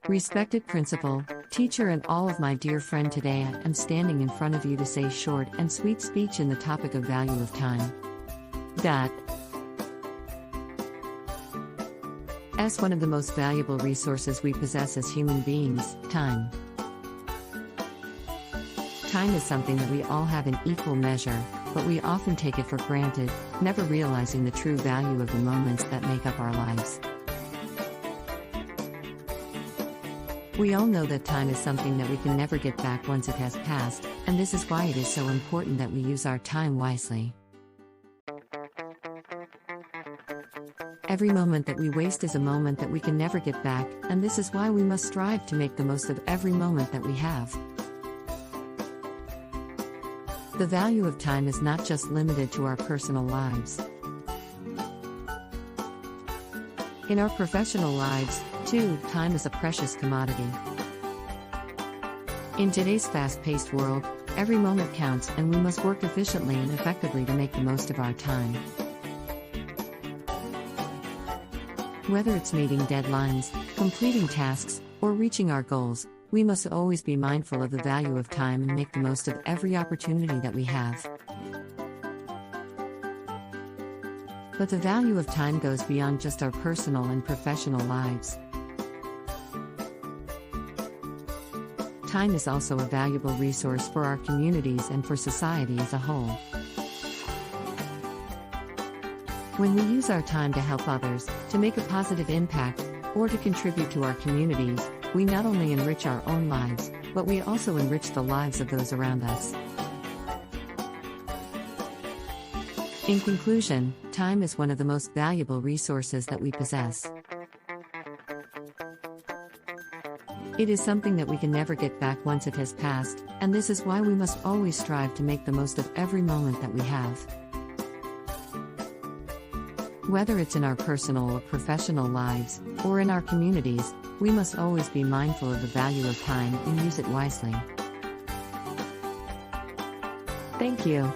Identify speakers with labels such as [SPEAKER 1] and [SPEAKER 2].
[SPEAKER 1] Respected principal, teacher, and all of my dear friend, today I am standing in front of you to say short and sweet speech in the topic of value of time. As one of the most valuable resources we possess as human beings, time. Time is something that we all have in equal measure, but we often take it for granted, never realizing the true value of the moments that make up our lives. We all know that time is something that we can never get back once it has passed, and this is why it is so important that we use our time wisely. Every moment that we waste is a moment that we can never get back, and this is why we must strive to make the most of every moment that we have. The value of time is not just limited to our personal lives. In our professional lives, too, time is a precious commodity. In today's fast-paced world, every moment counts, and we must work efficiently and effectively to make the most of our time. Whether it's meeting deadlines, completing tasks, or reaching our goals, we must always be mindful of the value of time and make the most of every opportunity that we have. But the value of time goes beyond just our personal and professional lives. Time is also a valuable resource for our communities and for society as a whole. When we use our time to help others, to make a positive impact, or to contribute to our communities, we not only enrich our own lives, but we also enrich the lives of those around us. In conclusion, time is one of the most valuable resources that we possess. It is something that we can never get back once it has passed, and this is why we must always strive to make the most of every moment that we have. Whether it's in our personal or professional lives, or in our communities, we must always be mindful of the value of time and use it wisely. Thank you.